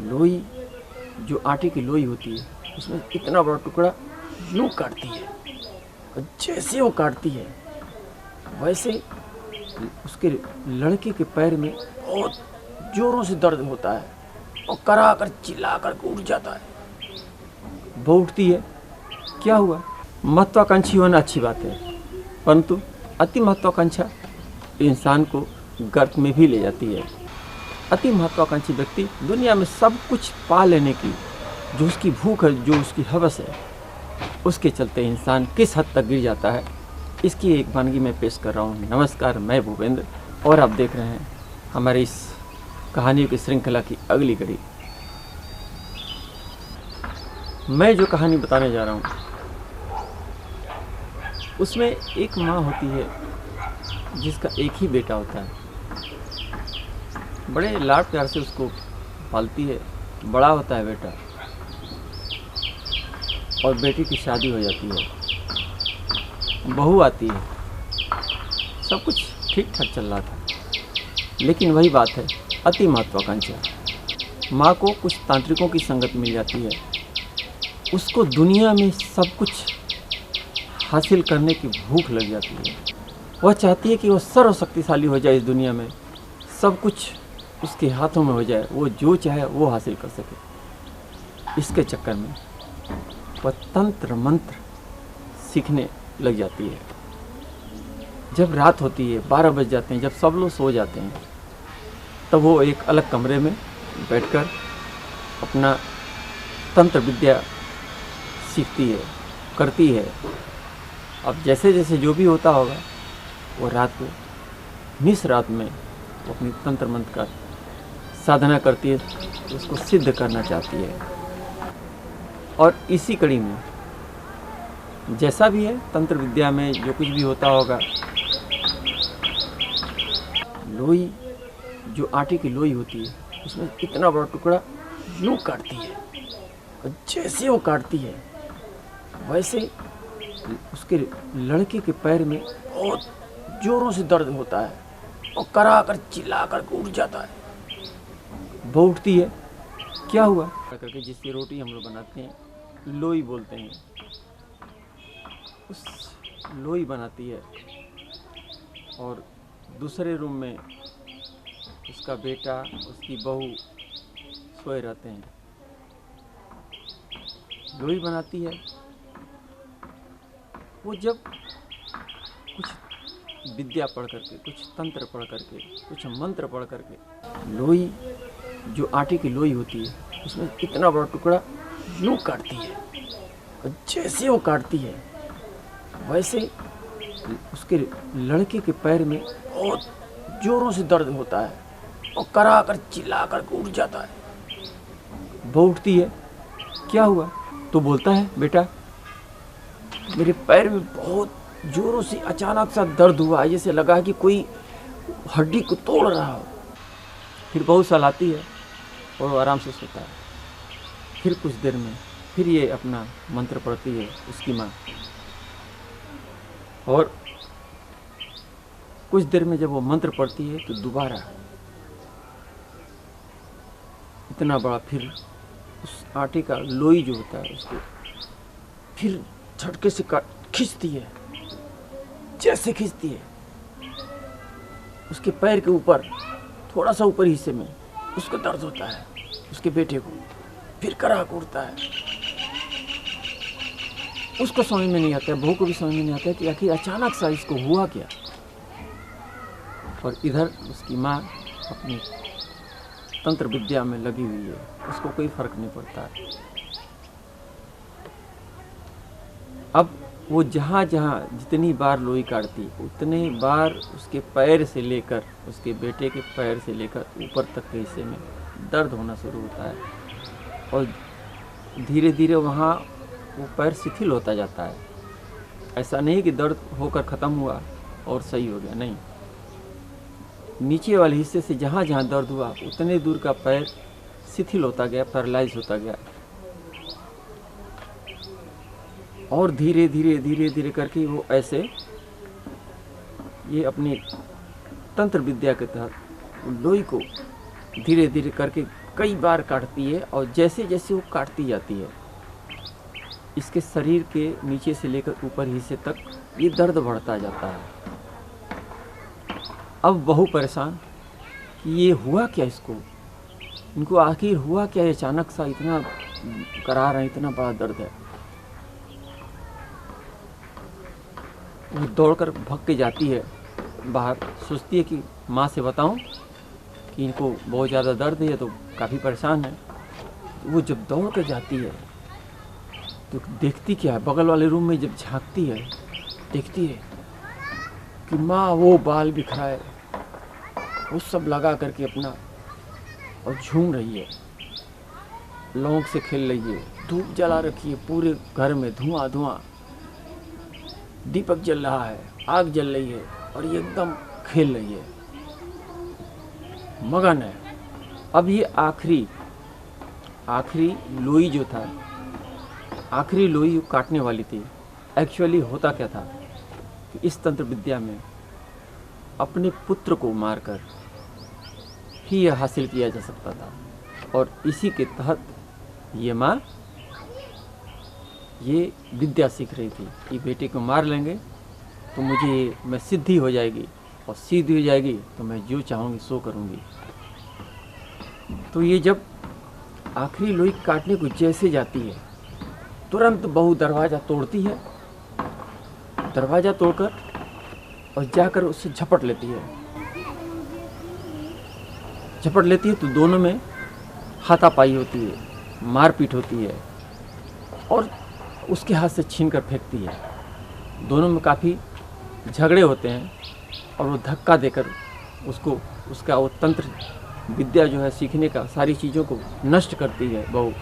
लोई जो आटे की लोई होती है उसमें इतना बड़ा टुकड़ा यूँ काटती है और जैसे वो काटती है वैसे उसके लड़के के पैर में बहुत जोरों से दर्द होता है और करा कर चिल्ला कर उठ जाता है। वो उठती है, क्या हुआ? महत्वाकांक्षी होना अच्छी बात है, परंतु अति महत्वाकांक्षा इंसान को गर्त में भी ले जाती है। अति महत्वाकांक्षी व्यक्ति दुनिया में सब कुछ पा लेने की जो उसकी भूख है, जो उसकी हवस है, उसके चलते इंसान किस हद तक गिर जाता है, इसकी एक वानगी मैं पेश कर रहा हूँ। नमस्कार, मैं भूपेंद्र और आप देख रहे हैं हमारी इस कहानियों की श्रृंखला की अगली कड़ी। मैं जो कहानी बताने जा रहा हूँ उसमें एक माँ होती है जिसका एक ही बेटा होता है। बड़े लाड प्यार से उसको पालती है, बड़ा होता है बेटा और बेटी की शादी हो जाती है, बहू आती है, सब कुछ ठीक ठाक चल रहा था। लेकिन वही बात है, अति महत्वाकांक्षा। माँ को कुछ तांत्रिकों की संगत मिल जाती है, उसको दुनिया में सब कुछ हासिल करने की भूख लग जाती है। वह चाहती है कि वह सर्वशक्तिशाली हो जाए, इस दुनिया में सब कुछ उसके हाथों में हो जाए, वो जो चाहे वो हासिल कर सके। इसके चक्कर में वह तंत्र मंत्र सीखने लग जाती है। जब रात होती है, 12 बज जाते हैं, जब सब लोग सो जाते हैं, तब वो एक अलग कमरे में बैठकर अपना तंत्र विद्या सीखती है, करती है। अब जैसे जैसे जो भी होता होगा, वो रात को निस रात में वो अपनी तंत्र मंत्र का साधना करती है, तो उसको सिद्ध करना चाहती है। और इसी कड़ी में जैसा भी है तंत्र विद्या में जो कुछ भी होता होगा, लोई जो आटे की लोई होती है उसमें इतना बड़ा टुकड़ा यूँ काटती है और जैसे वो काटती है वैसे उसके लड़के के पैर में बहुत जोरों से दर्द होता है और करा कर चिल्ला कर उठ जाता है। वो उठती है, क्या हुआ? करके जिसकी रोटी हम लोग बनाते हैं लोई बोलते हैं, उस लोई बनाती है और दूसरे रूम में उसका बेटा, उसकी बहू सोए रहते हैं। लोई बनाती है। वो जब कुछ विद्या पढ़ करके, कुछ तंत्र पढ़ करके, कुछ मंत्र पढ़ करके, लोई जो आटे की लोई होती है उसमें इतना बड़ा टुकड़ा यूँ काटती है और जैसे वो काटती है वैसे उसके लड़के के पैर में बहुत जोरों से दर्द होता है और करा कर चिल्ला कर उठ जाता है। वो उठती है, क्या हुआ? तो बोलता है, बेटा मेरे पैर में बहुत जोरों से अचानक सा दर्द हुआ, जैसे लगा कि कोई हड्डी को तोड़ रहा हो। फिर बहू सहलाती है और वो आराम से सोता है। फिर कुछ देर में फिर ये अपना मंत्र पढ़ती है उसकी माँ, और कुछ देर में जब वो मंत्र पढ़ती है तो दोबारा इतना बड़ा फिर उस आटे का लोई जो होता है उसको फिर झटके से खींचती है। जैसे खींचती है उसके पैर के ऊपर, थोड़ा सा ऊपर हिस्से में उसको दर्द होता है, उसके बेटे को। फिर कराह उठता है। उसको समझ में नहीं आता है, बहू को भी समझ में नहीं आता है कि आखिर अचानक सा इसको हुआ क्या। और इधर उसकी माँ अपनी तंत्र विद्या में लगी हुई है, उसको कोई फर्क नहीं पड़ता है। अब वो जहाँ जहाँ जितनी बार लोई काटती उतने बार उसके पैर से लेकर, उसके बेटे के पैर से लेकर ऊपर तक के हिस्से में दर्द होना शुरू होता है और धीरे धीरे वहाँ वो पैर शिथिल होता जाता है। ऐसा नहीं कि दर्द होकर ख़त्म हुआ और सही हो गया, नहीं। नीचे वाले हिस्से से जहाँ जहाँ दर्द हुआ उतने दूर का पैर शिथिल होता गया, पैरालाइज होता गया और धीरे धीरे धीरे धीरे करके वो ऐसे ये अपनी तंत्र विद्या के तहत लोई को धीरे धीरे करके कई बार काटती है और जैसे जैसे वो काटती जाती है इसके शरीर के नीचे से लेकर ऊपर हिस्से तक ये दर्द बढ़ता जाता है। अब बहू परेशान कि ये हुआ क्या इसको, इनको आखिर हुआ क्या, अचानक सा इतना करार है, इतना बड़ा दर्द है। वो दौड़कर भाग के जाती है बाहर, सोचती है कि माँ से बताऊं कि इनको बहुत ज़्यादा दर्द है, तो काफ़ी परेशान है। तो वो जब दौड़ कर जाती है तो देखती क्या है, बगल वाले रूम में जब झांकती है देखती है कि माँ वो बाल बिखराए वो सब लगा करके अपना और झूम रही है, लौंग से खेल रही है, धूप जला रखी है, पूरे घर में धुआं धुआं, दीपक जल रहा है, आग जल रही है और ये एकदम खेल रही है, मगन है। अब ये आखिरी लोई जो था, आखिरी लोई काटने वाली थी। एक्चुअली होता क्या था कि इस तंत्र विद्या में अपने पुत्र को मारकर ही यह हासिल किया जा सकता था और इसी के तहत ये माँ ये विद्या सीख रही थी कि बेटे को मार लेंगे तो मुझे मैं सिद्धि हो जाएगी और सिद्धि हो जाएगी तो मैं जो चाहूँगी सो करूँगी। तो ये जब आखिरी लोई काटने को जैसे जाती है तुरंत बहू दरवाज़ा तोड़ती है, दरवाज़ा तोड़कर और जाकर उससे झपट लेती है। झपट लेती है तो दोनों में हाथापाई होती है, मारपीट होती है और उसके हाथ से छीन कर फेंकती है। दोनों में काफ़ी झगड़े होते हैं और वो धक्का देकर उसको उसका वो तंत्र विद्या जो है सीखने का सारी चीज़ों को नष्ट करती है बहू,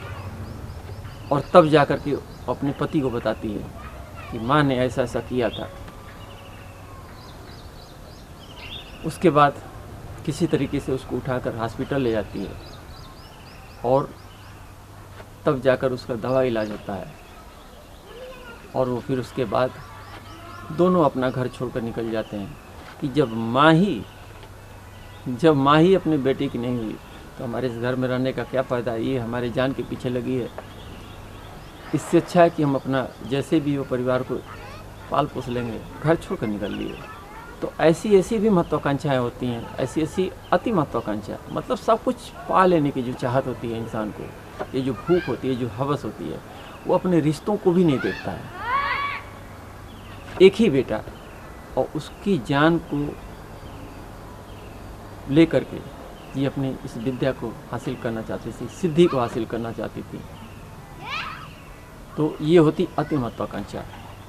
और तब जाकर के अपने पति को बताती है कि माँ ने ऐसा ऐसा किया था। उसके बाद किसी तरीके से उसको उठाकर हॉस्पिटल ले जाती है और तब जाकर उसका दवा इलाज होता है और वो फिर उसके बाद दोनों अपना घर छोड़कर निकल जाते हैं कि जब माँ ही अपने बेटे की नहीं हुई तो हमारे इस घर में रहने का क्या फ़ायदा है, ये हमारे जान के पीछे लगी है। इससे अच्छा है कि हम अपना जैसे भी वो परिवार को पाल पोस लेंगे, घर छोड़ कर निकल लिए। तो ऐसी भी महत्वाकांक्षाएँ होती हैं, ऐसी अति महत्वाकांक्षा, मतलब सब कुछ पा लेने की जो चाहत होती है इंसान को, ये जो भूख होती है, जो हवस होती है, वो अपने रिश्तों को भी नहीं देखता है। एक ही बेटा और उसकी जान को लेकर के ये अपनी इस विद्या को हासिल करना चाहती थी, सिद्धि को हासिल करना चाहती थी। तो ये होती अति महत्वाकांक्षा।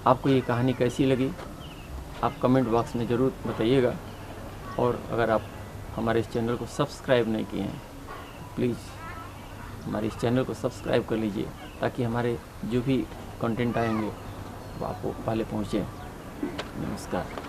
आपको ये कहानी कैसी लगी आप कमेंट बॉक्स में ज़रूर बताइएगा, और अगर आप हमारे इस चैनल को सब्सक्राइब नहीं किए हैं प्लीज़ हमारे इस चैनल को सब्सक्राइब कर लीजिए ताकि हमारे जो भी कंटेंट आएंगे वो आपको पहले पहुँचे। नमस्कार।